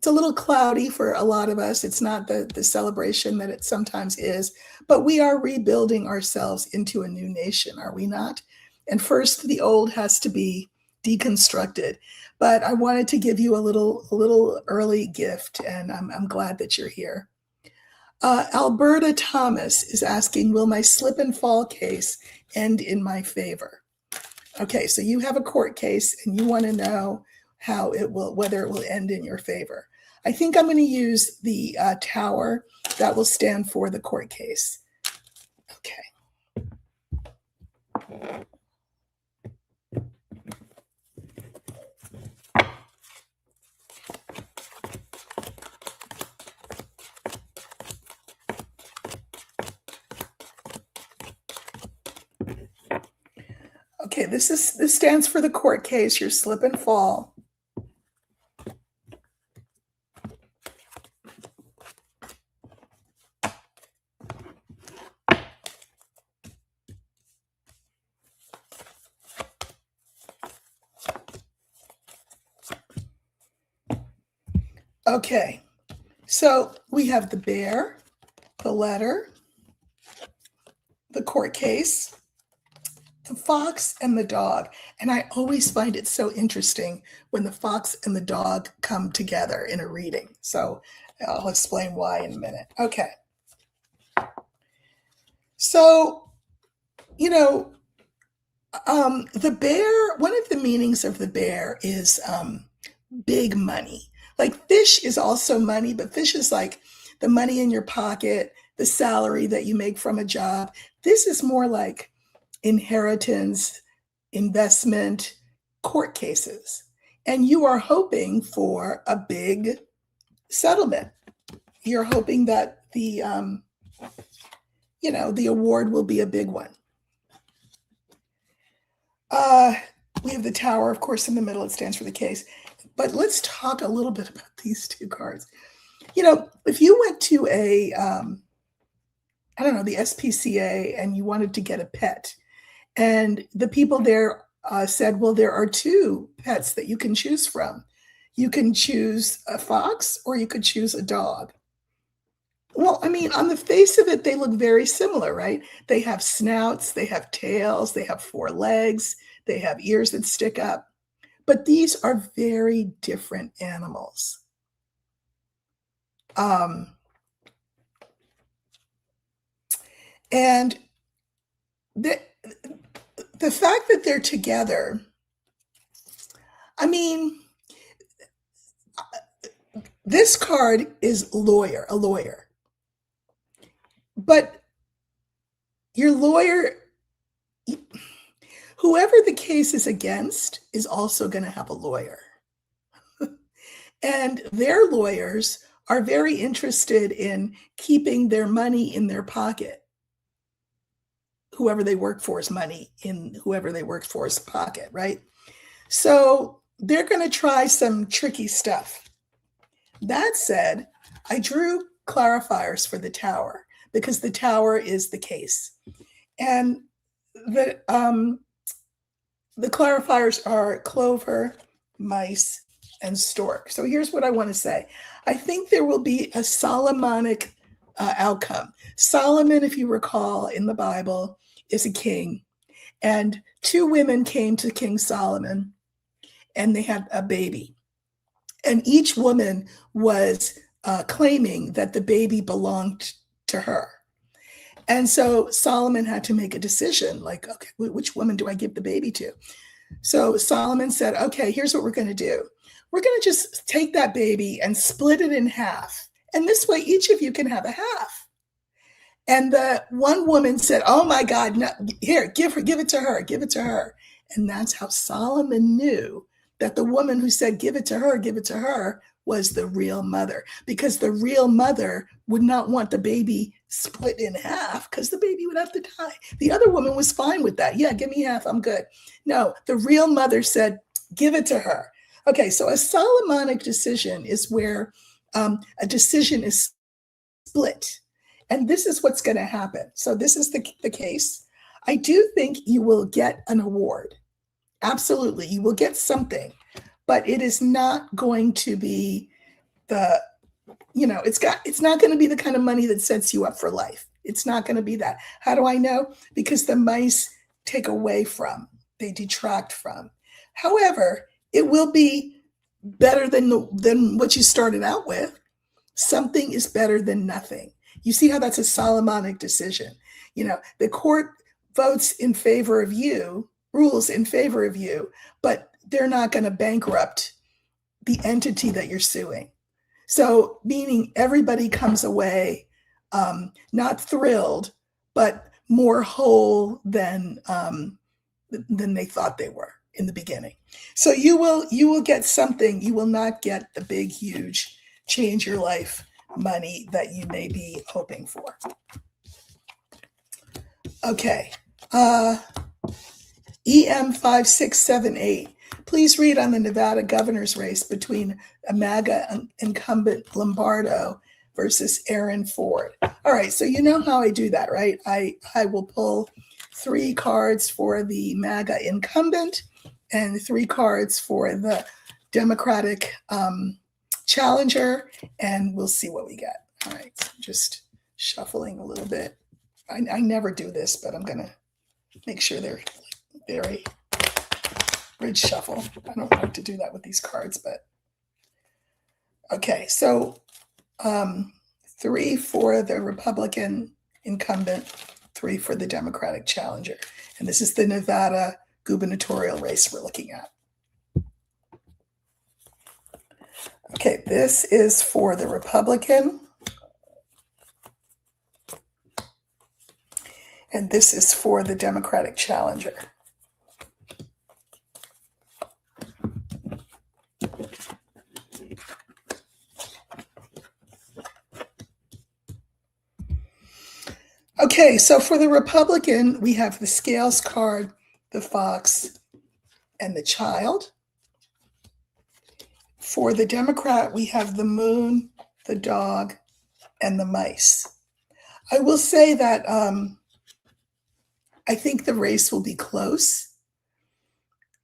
little cloudy for a lot of us. It's not the celebration that it sometimes is, but we are rebuilding ourselves into a new nation, are we not? And first, the old has to be deconstructed. But I wanted to give you a little early gift, and I'm glad that you're here. Alberta Thomas is asking, will my slip and fall case end in my favor? Okay, so you have a court case and you want to know whether it will end in your favor. I think I'm going to use the tower. That will stand for the court case. Okay. Okay, this stands for the court case, your slip and fall. Okay, so we have the bear, the letter, the court case, the fox, and the dog. And I always find it so interesting when the fox and the dog come together in a reading. So I'll explain why in a minute. Okay. So, the bear, one of the meanings of the bear is big money. Like fish is also money, but fish is like the money in your pocket, the salary that you make from a job. This is more like inheritance, investment, court cases. And you are hoping for a big settlement. You're hoping that the award will be a big one. We have the tower, of course, in the middle. It stands for the case. But let's talk a little bit about these two cards. If you went to the SPCA, and you wanted to get a pet, and the people there said, well, there are two pets that you can choose from. You can choose a fox or you could choose a dog. Well, I mean, on the face of it, they look very similar, right? They have snouts, they have tails, they have four legs, they have ears that stick up. But these are very different animals. And the fact that they're together, I mean, this card is a lawyer. But your lawyer, whoever the case is against, is also going to have a lawyer. And their lawyers are very interested in keeping their money in their pocket. Whoever they work for's money in whoever they work for's pocket, right? So they're going to try some tricky stuff. That said, I drew clarifiers for the tower because the tower is the case. And the clarifiers are clover, mice, and stork. So here's what I want to say. I think there will be a Solomonic outcome. Solomon, if you recall, in the Bible, is a king. And two women came to King Solomon, and they had a baby. And each woman was claiming that the baby belonged to her. And so Solomon had to make a decision, like, okay, which woman do I give the baby to? So Solomon said, okay, here's what we're going to do. We're going to just take that baby and split it in half. And this way, each of you can have a half. And the one woman said, oh my God, no, here, give it to her. And that's how Solomon knew that the woman who said, give it to her, was the real mother, because the real mother would not want the baby split in half because the baby would have to die. The other woman was fine with that. Yeah, give me half, I'm good. No, the real mother said, give it to her. Okay, so a Solomonic decision is where a decision is split. And this is what's going to happen. So this is the case. I do think you will get an award. Absolutely, you will get something. But it is not going to be it's not going to be the kind of money that sets you up for life. It's not going to be that. How do I know? Because the mice take away from, they detract from. However, it will be better than what you started out with. Something is better than nothing. You see how that's a Solomonic decision. The court votes in favor of you, rules in favor of you, but they're not going to bankrupt the entity that you're suing. So meaning everybody comes away not thrilled, but more whole than they thought they were in the beginning. So you will get something. You will not get the big, huge, change your life money that you may be hoping for. Okay. EM5678. Please read on the Nevada governor's race between a MAGA incumbent Lombardo versus Aaron Ford. All right, so you know how I do that, right? I will pull 3 cards for the MAGA incumbent and 3 cards for the Democratic challenger, and we'll see what we get. All right, so just shuffling a little bit. I never do this, but I'm going to make sure they're very bridge shuffle. I don't like to do that with these cards, but okay. So 3 for the Republican incumbent, 3 for the Democratic challenger. And this is the Nevada gubernatorial race we're looking at. Okay, this is for the Republican. And this is for the Democratic challenger. Okay, so for the Republican, we have the scales card, the fox, and the child. For the Democrat, we have the moon, the dog, and the mice. I will say that I think the race will be close.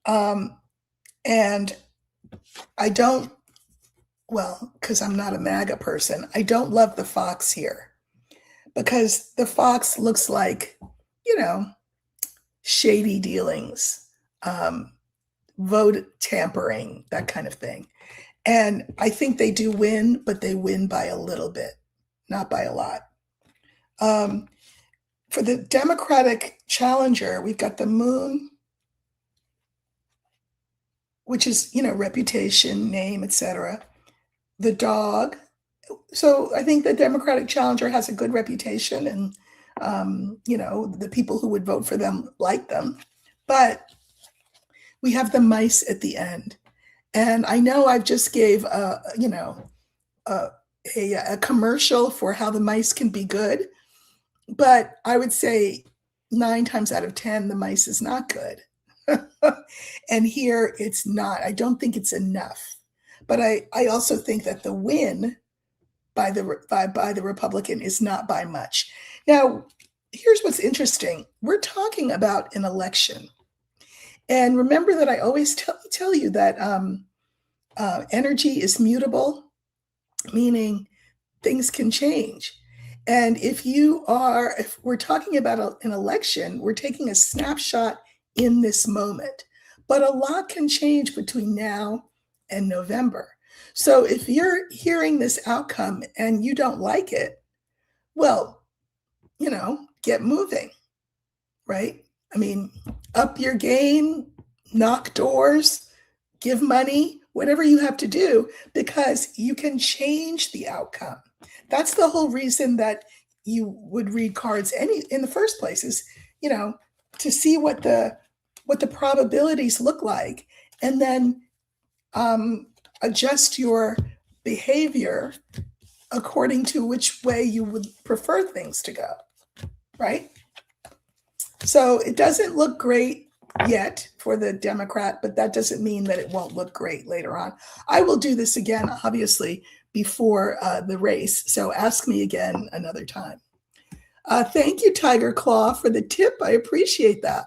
And I don't, well, because I'm not a MAGA person, I don't love the fox here because the fox looks like, you know, shady dealings, um, vote tampering, that kind of thing. And I think they do win, but they win by a little bit, not by a lot. Um, for the Democratic challenger, we've got the moon, which is, you know, reputation, name, etc. The dog. So I think the Democratic challenger has a good reputation, and you know, the people who would vote for them like them. But we have the mice at the end, and I know I've just gave you know, a, a commercial for how the mice can be good, but I would say 9 times out of 10 the mice is not good. And here it's not. I don't think it's enough. But I also think that the win by the Republican is not by much. Now, here's what's interesting. We're talking about an election. And remember that I always tell you that energy is mutable, meaning things can change. And if we're talking about an election, we're taking a snapshot in this moment. But a lot can change between now and November. So if you're hearing this outcome and you don't like it, well, you know, get moving, right? I mean, up your game, knock doors, give money, whatever you have to do, because you can change the outcome. That's the whole reason that you would read cards in the first place, is, you know, to see what the probabilities look like, and then adjust your behavior according to which way you would prefer things to go, right? So it doesn't look great yet for the Democrat, but that doesn't mean that it won't look great later on. I will do this again, obviously, before the race. So ask me again another time. Thank you, Tiger Claw, for the tip. I appreciate that.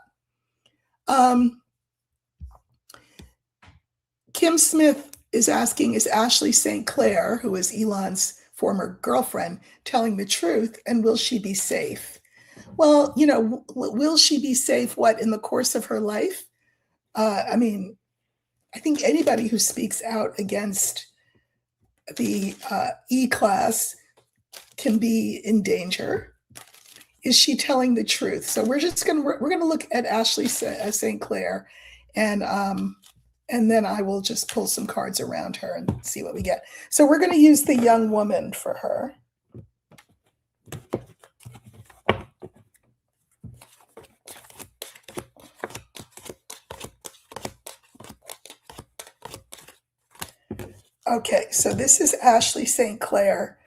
Kim Smith is asking, is Ashley St. Clair, who is Elon's former girlfriend, telling the truth, and will she be safe? Well, you know, will she be safe, what, in the course of her life? I mean, I think anybody who speaks out against the E-class can be in danger. Is she telling the truth? So we're gonna look at Ashley St. Clair, and then I will just pull some cards around her and see what we get. So we're gonna use the young woman for her. Okay, so this is Ashley St. Clair,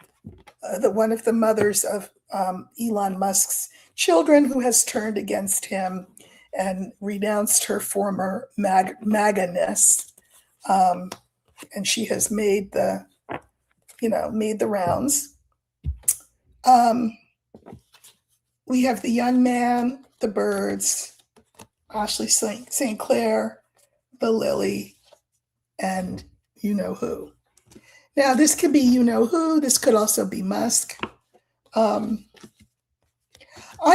one of the mothers of Elon Musk's children, who has turned against him and renounced her former MAGA-ness. And she has made the rounds. We have the young man, the birds, Ashley St. Clair, the lily, and you know who. Now, this could be you know who. This could also be Musk. I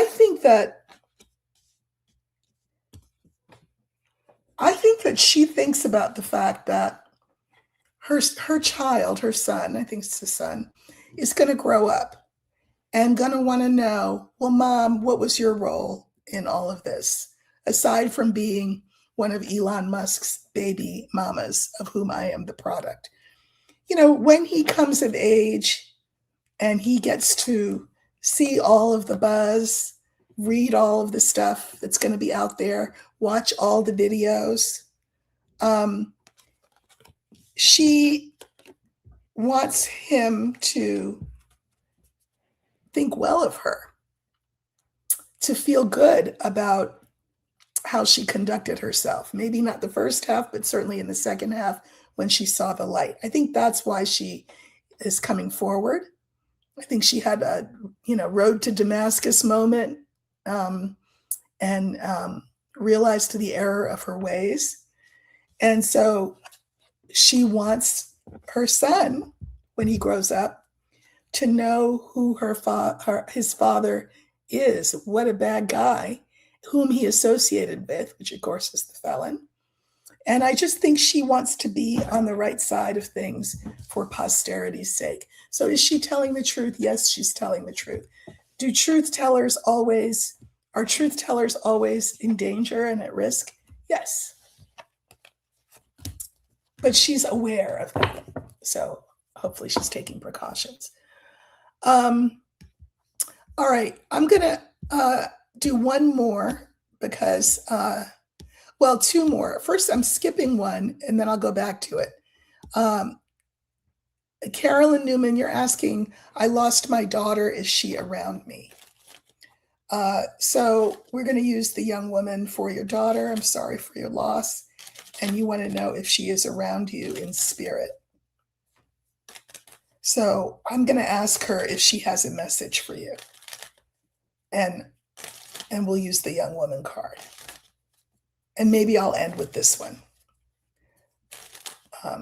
think that she thinks about the fact that her child, her son, I think it's a son, is going to grow up and going to want to know, well, Mom, what was your role in all of this, aside from being one of Elon Musk's baby mamas, of whom I am the product? You know, when he comes of age and he gets to see all of the buzz, read all of the stuff that's going to be out there, watch all the videos, she wants him to think well of her, to feel good about how she conducted herself. Maybe not the first half, but certainly in the second half when she saw the light. I think that's why she is coming forward. I think she had a, road to Damascus moment, and realized the error of her ways. And so she wants her son, when he grows up, to know who his father is, what a bad guy, whom he associated with, which of course is the felon. And I just think she wants to be on the right side of things for posterity's sake. So is she telling the truth? Yes, she's telling the truth. Are truth tellers always in danger and at risk? Yes. But she's aware of that. So hopefully she's taking precautions. All right, I'm going to do one more because, two more. First, I'm skipping one, and then I'll go back to it. Carolyn Newman, you're asking, I lost my daughter. Is she around me? So we're going to use the young woman for your daughter. I'm sorry for your loss. And you want to know if she is around you in spirit. So I'm going to ask her if she has a message for you. And we'll use the young woman card. And maybe I'll end with this one.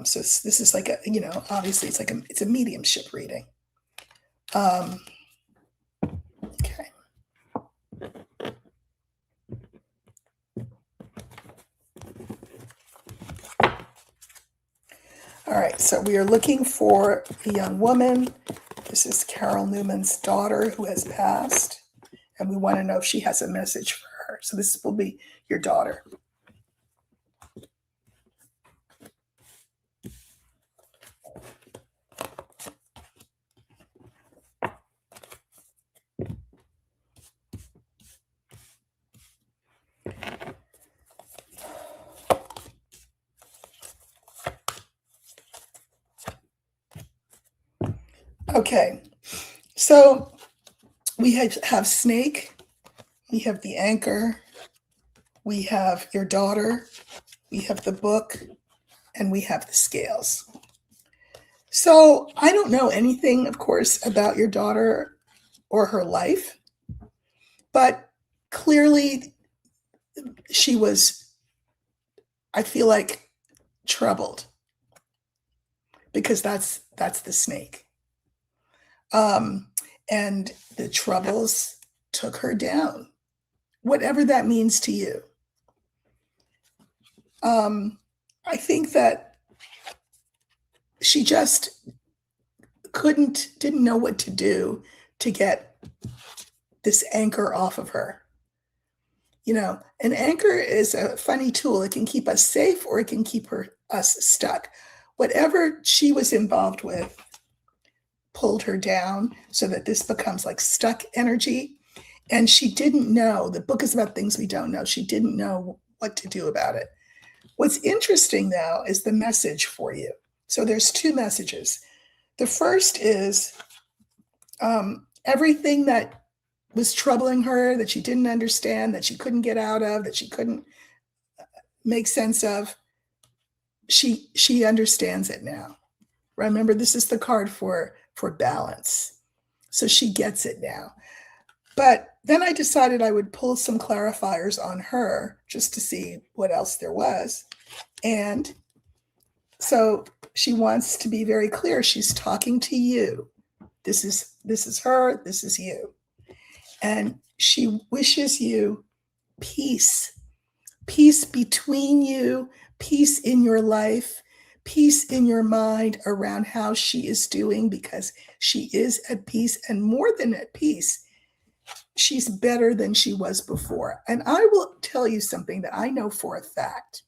So this is like obviously it's a mediumship reading. Okay. All right, so we are looking for a young woman. This is Carol Newman's daughter who has passed, and we want to know if she has a message for her. So this will be your daughter. Okay, so we have snake, we have the anchor, we have your daughter, we have the book, and we have the scales. So I don't know anything, of course, about your daughter or her life, but clearly she was, I feel like, troubled, because that's the snake. And the troubles took her down, whatever that means to you. I think that she just didn't know what to do to get this anchor off of her. An anchor is a funny tool. It can keep us safe or it can keep us stuck. Whatever she was involved with pulled her down so that this becomes like stuck energy. And she didn't know. The book is about things we don't know. She didn't know what to do about it. What's interesting now is the message for you. So there's two messages. The first is everything that was troubling her, that she didn't understand, that she couldn't get out of, that she couldn't make sense of, she understands it now. Remember, this is the card for balance. So she gets it now. But then I decided I would pull some clarifiers on her just to see what else there was. And so she wants to be very clear. She's talking to you. This is her, this is you. And she wishes you peace. Peace between you, peace in your life, peace in your mind around how she is doing, because she is at peace, and more than at peace, she's better than she was before. And I will tell you something that I know for a fact.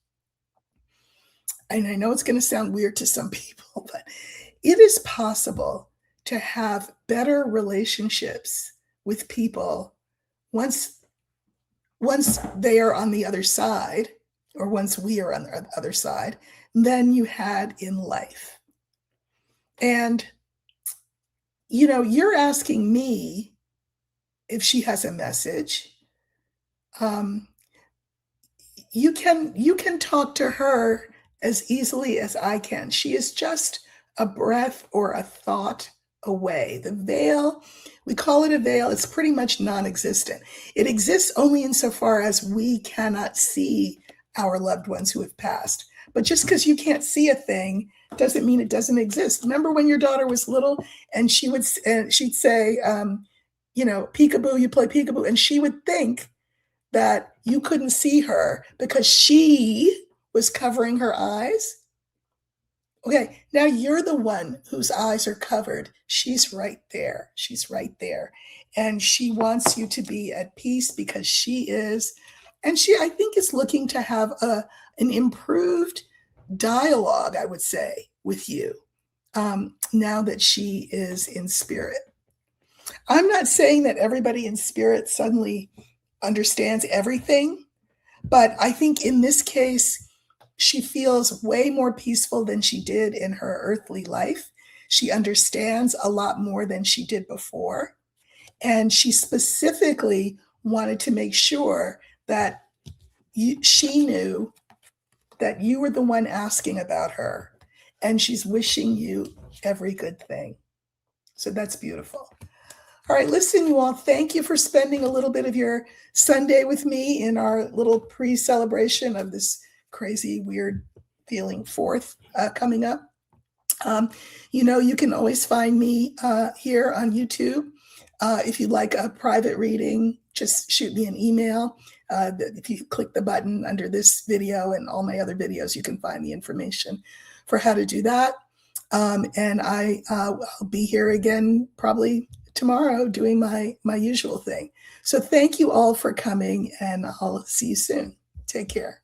And I know it's going to sound weird to some people, but it is possible to have better relationships with people once they are on the other side, or once we are on the other side, than you had in life. And, you're asking me if she has a message. You can talk to her as easily as I can. She is just a breath or a thought away. The veil, we call it a veil, it's pretty much non-existent. It exists only insofar as we cannot see our loved ones who have passed. But just because you can't see a thing doesn't mean it doesn't exist. Remember when your daughter was little and she'd say, peekaboo, you play peekaboo, and she would think that you couldn't see her because she was covering her eyes. Okay, now you're the one whose eyes are covered. She's right there. She's right there. And she wants you to be at peace because she is. And she, I think, is looking to have an improved dialogue, I would say, with you now that she is in spirit. I'm not saying that everybody in spirit suddenly understands everything, but I think in this case, she feels way more peaceful than she did in her earthly life. She understands a lot more than she did before. And she specifically wanted to make sure that she knew that you were the one asking about her. And she's wishing you every good thing. So that's beautiful. All right, listen, you all, thank you for spending a little bit of your Sunday with me in our little pre-celebration of this crazy, weird feeling fourth coming up. You can always find me here on YouTube. If you'd like a private reading, just shoot me an email. If you click the button under this video and all my other videos, you can find the information for how to do that. And I'll be here again probably tomorrow doing my usual thing. So thank you all for coming, and I'll see you soon. Take care.